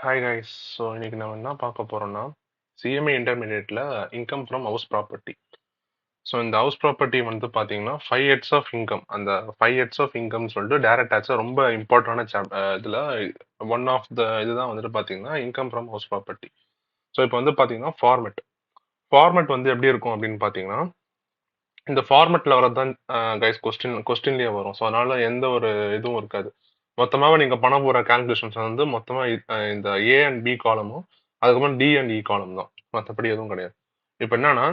Hi guys. So இன்னைக்கு நம்ம என்ன பார்க்க போறோம்னா சிஎம்ஏ இன்டர்மீடியட்ல income from house property. So இந்த ஹவுஸ் ப்ராப்பர்ட்டி வந்து பார்த்தீங்கன்னா 5 ஹெட்ஸ் ஆஃப் இன்கம். அந்த 5 ஹெட்ஸ் ஆஃப் இன்கம் சொல்லிட்டு டைரக்ட் டேக்ஸ் ரொம்ப இம்பார்ட்டன்டான இதில் ஒன் ஆஃப் த இதுதான் வந்துட்டு பார்த்தீங்கன்னா income from house property. So இப்போ வந்து பார்த்தீங்கன்னா ஃபார்மெட் வந்து எப்படி இருக்கும் அப்படின்னு பார்த்தீங்கன்னா இந்த ஃபார்மெட்ல வரதான் கைஸ் கொஸ்டின்லேயே வரும். ஸோ அதனால எந்த ஒரு இதுவும் இருக்காது. மொத்தமாக நீங்க பண்ண போற கால்குலேஷன்ஸ் வந்து மொத்தமா இந்த ஏ அண்ட் பி காலமும் அதுக்கப்புறம் டி அண்ட் இ காலம் தான். மற்றபடி எதுவும் கிடையாது. இப்போ என்னன்னா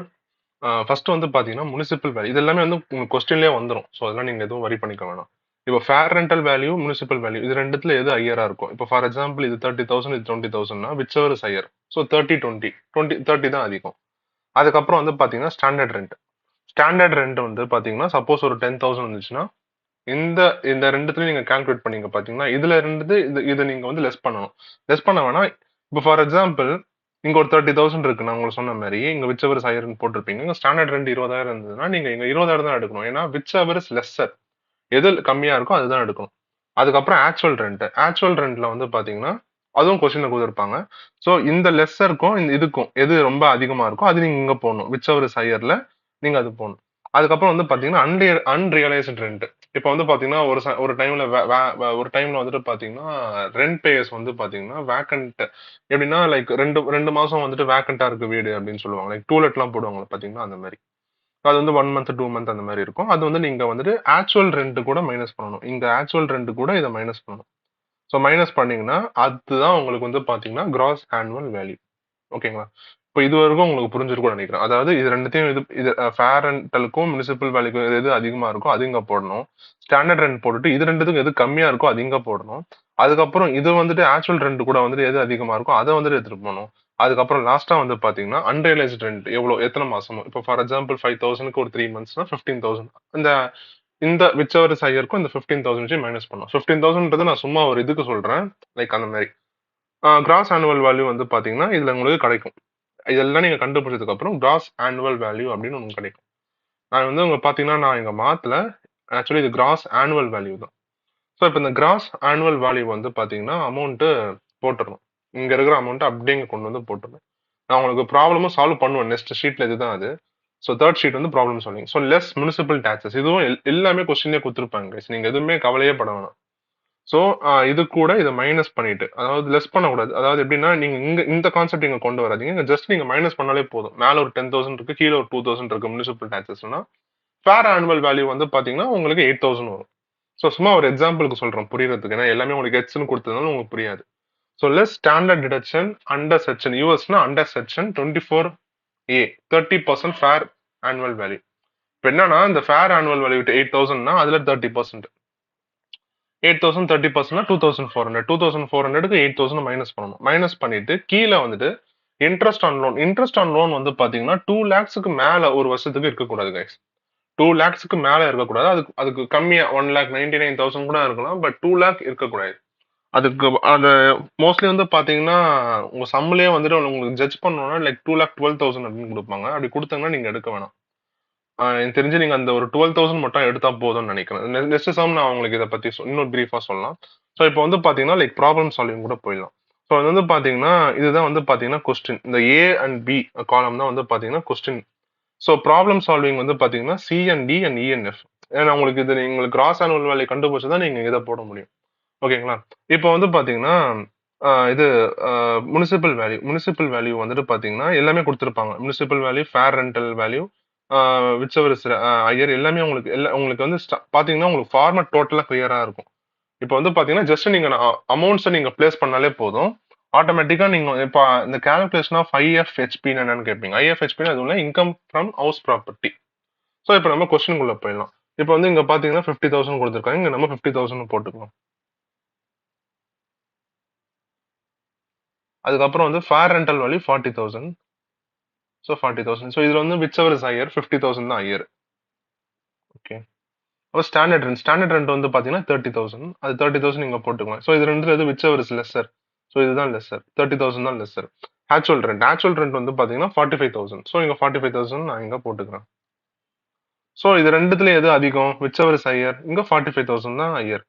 ஃபர்ஸ்ட் வந்து பாத்தீங்கன்னா முனிசிபல் வேல்யூ இது எல்லாமே வந்து உங்களுக்கு கொஸ்டின்லேயே வந்துடும். ஸோ அதெல்லாம் நீங்க எதுவும் வரி பண்ணிக்க வேணாம். இப்போ fair rental value municipal value இது ரெண்டுத்துல எது ஹையரா இருக்கும்? இப்போ ஃபார் எக்ஸாம்பிள் இது 30,000 இது 20,000னா whichever is higher. So 30 தான் அதிகம். அதுக்கப்புறம் வந்து பாத்தீங்கன்னா ஸ்டாண்டர்ட் ரெண்ட் வந்து பாத்தீங்கன்னா சப்போஸ் ஒரு 10,000 வந்துச்சுன்னா இந்த இந்த ரெண்டுத்துலயும் நீங்க கால்குலேட் பண்ணீங்க பாத்தீங்கன்னா இதுல இருந்து இது நீங்க வந்து லெஸ் பண்ணணும். லெஸ் பண்ண வேணா. இப்போ ஃபார் எக்ஸாம்பிள் இங்க ஒரு 30,000 இருக்கு. நான் உங்களுக்கு சொன்ன மாதிரி இங்க விச் எவர் ஹையர்னு போட்டிருப்பீங்க. இங்க ஸ்டாண்டர்ட் ரெண்ட் 20,000 இருந்ததுன்னா நீங்க இங்க 20,000 தான் எடுக்கணும். ஏன்னா விச் எவர் இஸ் லெஸ்ஸர் எது கம்மியா இருக்கோ அதுதான் எடுக்கணும். அதுக்கப்புறம் ஆக்சுவல் ரெண்ட்ல வந்து பாத்தீங்கன்னா அதுவும் கொஸ்டின்ல கொடுத்துருப்பாங்க. ஸோ இந்த லெஸ்ஸருக்கும் இந்த இதுக்கும் எது ரொம்ப அதிகமா இருக்கோ அது நீங்க இங்க போடணும். விச் எவர் இஸ் ஹையர்ல நீங்க அது போடணும். அதுக்கப்புறம் வந்து பாத்தீங்கன்னா அன்ரியலைஸ்ட் ரெண்ட். இப்போ வந்து பாத்தீங்கன்னா ஒரு டைம்ல வந்துட்டு பாத்தீங்கன்னா ரெண்ட் பேயர்ஸ் வந்து பாத்தீங்கன்னா வேக்கண்ட் எப்படின்னா லைக் ரெண்டு ரெண்டு மாசம் வந்துட்டு வேக்கண்டா இருக்கு வீடு அப்படின்னு சொல்லுவாங்க. லைக் டூலெட் எல்லாம் போடுவாங்க பாத்தீங்கன்னா அந்த மாதிரி. அது வந்து 1 மந்த் 2 மந்த் அந்த மாதிரி இருக்கும். அது வந்து நீங்க வந்துட்டு ஆக்சுவல் ரெண்ட் கூட மைனஸ் பண்ணணும். இந்த ஆக்சுவல் ரெண்ட் கூட இதை மைனஸ் பண்ணணும். ஸோ மைனஸ் பண்ணீங்கன்னா அதுதான் உங்களுக்கு வந்து பாத்தீங்கன்னா கிராஸ் ஆனுவல் வேல்யூ. ஓகேங்களா? இப்போ இது வரைக்கும் உங்களுக்கு புரிஞ்சிருக்கும்னு நினைக்கிறேன். அதாவது இது ரெண்டுத்தையும் இது ஃபேர் ரெண்டலுக்கும் முனிசிபல் வேல்யூக்கும் எது அதிகமா இருக்கோ அது இங்க போடணும். ஸ்டாண்டர்ட் ரெண்ட் போட்டுட்டு இது ரெண்டுத்துக்கும் எது கம்மியா இருக்கோ அது இங்க போடணும். அதுக்கப்புறம் இது வந்துட்டு ஆக்சுவல் ரெண்ட் கூட வந்துட்டு எது அதிகமா இருக்கோ அதை வந்துட்டு எடுத்துட்டு போகணும். அதுக்கப்புறம் லாஸ்டா வந்து பாத்தீங்கன்னா அன்ரியலைஸ்ட் ரெண்ட் எவ்வளவு எத்தனை மாசமோ இப்போ ஃபார் எக்ஸாம்பிள் 5,000க்கு ஒரு 3 மந்த்ஸ்னா 15,000 இந்த இந்த விச் எவர் இஸ் ஹையருக்கும் இந்த 15,000 மைனஸ் பண்ணும். 15,000ன்றது நான் சும்மா ஒரு இதுக்கு சொல்றேன். லைக் அந்த மாதிரி கிராஸ் ஆனுவல் வேல்யூ வந்து பாத்தீங்கன்னா இதுல உங்களுக்கு கிடைக்கும். இதெல்லாம் நீங்க கண்டுபிடிச்சதுக்கு அப்புறம் கிராஸ் ஆனுவல் வேல்யூ அப்படின்னு உங்களுக்கு கிடைக்கும். நான் வந்து உங்க பாத்தீங்கன்னா நான் இங்க மாத்தல. ஆக்சுவலி இது கிராஸ் ஆனுவல் வேல்யூ தான். ஸோ இப்போ இந்த கிராஸ் ஆனுவல் வேல்யூ வந்து பாத்தீங்கன்னா அமௌண்ட் போட்டுடணும். இங்க இருக்கிற அமௌண்ட் அப்படியே இங்க கொண்டு வந்து போட்டுருணும். நான் உங்களுக்கு ப்ராப்ளமும் சால்வ் பண்ணுவேன். நெக்ஸ்ட் ஷீட்ல இதுதான் அது. ஸோ தேர்ட் ஷீட் வந்து problem solving. So less municipal taxes இதுவும் எல்லாமே கொஸ்டினே கொடுத்துருப்பாங்க. நீங்க எதுவுமே கவலையே பட வேணாம். ஸோ இது கூட இதை மைனஸ் பண்ணிட்டு அதாவது லெஸ் பண்ணக்கூடாது. அதாவது எப்படின்னா நீங்க இங்க இந்த கான்செப்ட் இங்க கொண்டு வராதீங்க. ஜஸ்ட் நீங்க மைனஸ் பண்ணாலே போதும். மேல ஒரு 10,000 இருக்கு, கீழே ஒரு 2,000 இருக்கு முனிசிபல் டாக்ஸஸ்னா ஃபேர் ஆனுவல் வேல்யூ வந்து பாத்தீங்கன்னா உங்களுக்கு 8,000 வரும். ஸோ சும்மா ஒரு எக்ஸாம்பிளுக்கு சொல்றேன் புரியறதுக்கு. ஏன்னா எல்லாமே உங்களுக்கு ஹெச்னு கொடுத்ததுனால உங்களுக்கு புரியாது. So less standard deduction under section யூஎஸ்னா under section 24A 30% fair annual value. இப்போ என்னன்னா இந்த ஃபேர் ஆனுவல் வேல்யூ 8,000னா அதுல 30%. 8,000 30%னா 2,400. 2,400க்கு 8,000 மைனஸ் பண்ணணும். மைனஸ் பண்ணிட்டு கீழே வந்துட்டு இன்ட்ரெஸ்ட் ஆன் லோன் வந்து பாத்தீங்கன்னா 2 lakhsக்கு மேல ஒரு வருஷத்துக்கு இருக்கக்கூடாது கைஸ். 2 lakhsக்கு மேல இருக்கக்கூடாது. அதுக்கு கம்மியா 1,99,000 கூட இருக்கலாம். பட் 2 lakh இருக்கக்கூடாது. அதுக்கு அது மோஸ்ட்லி வந்து பாத்தீங்கன்னா உங்க சம்மிலே வந்துட்டு உங்களுக்கு ஜட்ஜ் பண்ணணும்னா லைக் 2,12,000 அப்படின்னு கொடுப்பாங்க. அப்படி கொடுத்தாங்கன்னா நீங்க எடுக்க வேணாம். எனக்கு தெரிஞ்சு நீங்க அந்த ஒரு 12,000 மட்டும் எடுத்தா போதும்னு நினைக்கிறேன். நெக்ஸ்ட் சம் நான் உங்களுக்கு இதை பத்தி இன்னும் பிரீஃபா சொல்லலாம். ஸோ இப்போ வந்து பாத்தீங்கன்னா லைக் ப்ராப்ளம் சால்விங் கூட போயிடலாம். ஸோ அது வந்து பாத்தீங்கன்னா இதுதான் வந்து பாத்தீங்கன்னா கொஸ்டின். இந்த ஏ அண்ட் பி காலம் தான் வந்து பாத்தீங்கன்னா கொஸ்டின். ஸோ ப்ராப்ளம் சால்விங் வந்து பாத்தீங்கன்னா C and D and ENF. ஏன்னா உங்களுக்கு இது உங்களுக்கு கிராஸ் ஆனுவல் வேல்யூ கண்டுபிடிச்சு தான் நீங்க இதை போட முடியும். ஓகேங்களா? இப்போ வந்து பாத்தீங்கன்னா இது முனிசிபல் வேல்யூ வந்துட்டு பாத்தீங்கன்னா எல்லாமே கொடுத்துருப்பாங்க. Municipal value, fair rental value, whichever is higher எல்லாமே உங்களுக்கு வந்து பாத்தீங்கன்னா உங்களுக்கு ஃபார்மட் டோட்டலா கிளியரா இருக்கும். இப்போ வந்து பாத்தீங்கன்னா ஜஸ்ட் நீங்க அமௌண்ட்ஸை நீங்க பிளேஸ் பண்ணாலே போதும். ஆட்டோமேட்டிக்கா நீங்க இப்போ இந்த கால்குலேஷன் ஆஃப் ஐஎஃப்ஹெச்பி என்னன்னு கேட்பீங்க. ஐஎஃப்ஹெச்பி அது income from house property. So இப்போ நம்ம கொஸ்டினுக்குள்ள போயிடலாம். இப்போ வந்து இங்க பாத்தீங்கன்னா 50,000 கொடுத்துருக்காங்க. இங்க நம்ம 50,000 போட்டுக்கலாம். அதுக்கப்புறம் வந்து fair rental value 40,000. So 40,000. So இதுல வந்து விச் எவர் இஸ் ஹையர் 50,000 தான் ஹையர். ஓகே. அப்போ ஸ்டாண்டர்ட் ரெண்ட் வந்து பாத்தீங்கன்னா 30,000. அது 30,000 நீங்க போட்டுக்கலாம். ஸோ இது ரெண்டு எது which ever is lesser. So இதுதான் லெஸ்ஸர். 30,000 தான் லெஸ்ஸர். ஆக்சுவல் ரெண்ட் வந்து பாத்தீங்கன்னா 45,000. ஸோ இங்க 45,000 நான் இங்க போட்டுக்கிறேன். ஸோ இது ரெண்டுத்துல எது அதிகம் விச் எவர் இஸ் ஹையர். இங்க 45,000 தான் ஹையர்.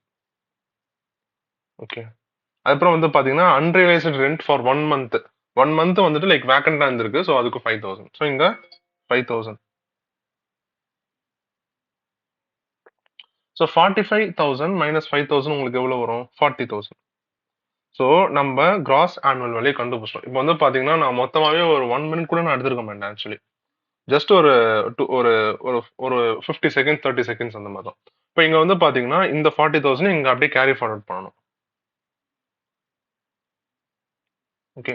ஓகே. அதுக்கப்புறம் வந்து பாத்தீங்கன்னா unrealised rent for 1 month. 1 month வந்துட்டு லைக் வேக்கண்டா இருந்திருக்கு. ஸோ அதுக்கு 5000. ஸோ இங்க 5000. ஸோ 45,000 மைனஸ் 5000 உங்களுக்கு எவ்வளவு வரும்? 40,000. ஸோ நம்ம கிராஸ் ஆனுவல் வேல்யூ கண்டுபிடிச்சோம். இப்போ வந்து பாத்தீங்கன்னா நான் மொத்தமாவே ஒரு 1 மினிட் கூட நான் எடுத்துருக்க மாட்டேன் ஆக்சுவலி. ஜஸ்ட் ஒரு ஒரு ஒரு ஒரு 50 செகண்ட்ஸ் 30 செகண்ட்ஸ் அந்த மாதிரி தான். இப்போ இங்க வந்து பாத்தீங்கன்னா இந்த 40,000 இங்க அப்படியே கேரி ஃபார்வர்ட் பண்ணணும். ஓகே,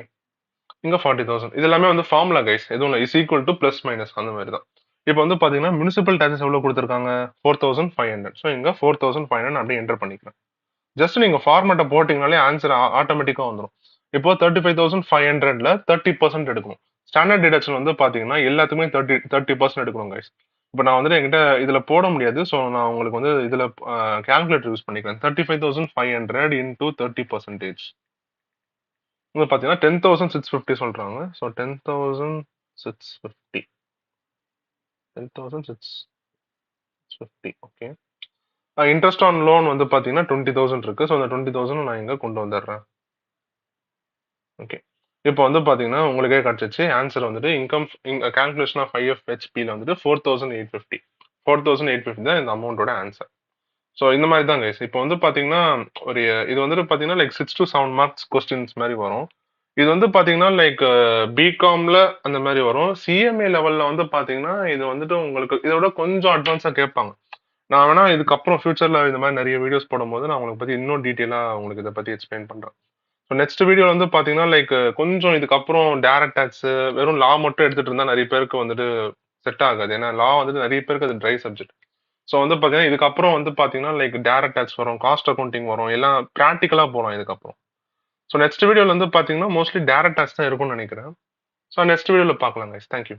இங்க 40,000. இது எல்லாமே வந்து ஃபார்முலா கைஸ், எதுவும் இல்லை. Is equal to plus minus அந்த மாதிரி தான். இப்போ வந்து பாத்தீங்கன்னா முனிசிபல் டாக்ஸஸ் எவ்வளவு கொடுத்துருக்காங்க? 4500. ஸோ இங்க 4500 அப்படியே என்டர் பண்ணிக்கிறேன். ஜஸ்ட் நீங்க ஃபார்மேட்டை போட்டீங்கனாலே ஆன்சர் ஆட்டோமேட்டிக்கா வந்துடும். இப்போ 35,500ல 30% எடுக்கணும். ஸ்டாண்டர்ட் டிடக்ஷன் வந்து பாத்தீங்கன்னா எல்லாத்துக்குமே 30% எடுக்கணும் கைஸ். இப்போ நான் வந்துட்டு என்கிட்ட இதுல போட முடியாது. ஸோ நான் உங்களுக்கு வந்து இதுல கால்குலேட்டர் யூஸ் பண்ணிக்கிறேன். 35,500 இன்டூ 30%. வந்து பாத்தீங்கன்னா 10,650 சொல்றாங்க. So 10,650. 10,650. Okay. Interest on loan வந்து பாத்தீங்கன்னா 20,000 இருக்கு. ஸோ அந்த 20,000 நான் இங்க கொண்டு வந்துடுறேன். ஓகே. இப்போ வந்து பாத்தீங்கன்னா உங்களுக்கே கிடைச்சிச்சு. ஆன்சர் வந்துட்டு இன்கம் கால்குலேஷன் ஆஃப் ஐஎஃப்ஹெச்பில வந்துட்டு 4,850. 4,850 தான் இந்த அமௌண்டோட ஆன்சர். ஸோ இந்த மாதிரி தான் கைஸ். இப்போ வந்து பாத்தீங்கன்னா ஒரு இது வந்துட்டு பாத்தீங்கன்னா லைக் 6 to 7 மார்க்ஸ் கொஸ்டின்ஸ் மாதிரி வரும். இது வந்து பாத்தீங்கன்னா லைக் பிகாம்ல அந்த மாதிரி வரும். சிஎம்ஏ லெவல்ல வந்து பாத்தீங்கன்னா இது வந்துட்டு உங்களுக்கு இதோட கொஞ்சம் அட்வான்ஸா கேட்பாங்க. நான் வேணா இதுக்கப்புறம் ஃபியூச்சர்ல இந்த மாதிரி நிறைய வீடியோஸ் போடும்போது நான் உங்களுக்கு பத்தி இன்னும் டீட்டெயிலா உங்களுக்கு இதை பத்தி எக்ஸ்பிளைன் பண்றேன். ஸோ நெக்ஸ்ட் வீடியோ வந்து பாத்தீங்கன்னா லைக் கொஞ்சம் இதுக்கப்புறம் டைரக்ட் டாக்ஸ் வெறும் லா மட்டும் எடுத்துட்டு இருந்தா நிறைய பேருக்கு வந்துட்டு செட் ஆகாது. ஏன்னா லா வந்துட்டு நிறைய பேருக்கு அது ட்ரை சப்ஜெக்ட். ஸோ வந்து பாத்தீங்கன்னா இதுக்கப்புறம் வந்து பாத்தீங்கன்னா லைக் டைரக்ட் டாக்ஸ் வரும், காஸ்ட் அக்கௌண்டிங் வரும், எல்லாம் ப்ராக்டிக்கலா போறோம் இதுக்கப்புறம். ஸோ நெக்ஸ்ட் வீடியோல வந்து பாத்தீங்கன்னா மோஸ்ட்லி டைரக்ட் டாக்ஸ் தான் இருக்கும்னு நினைக்கிறேன். ஸோ நெக்ஸ்ட் வீடியோல பார்க்கலாம் கைஸ். தேங்க்யூ.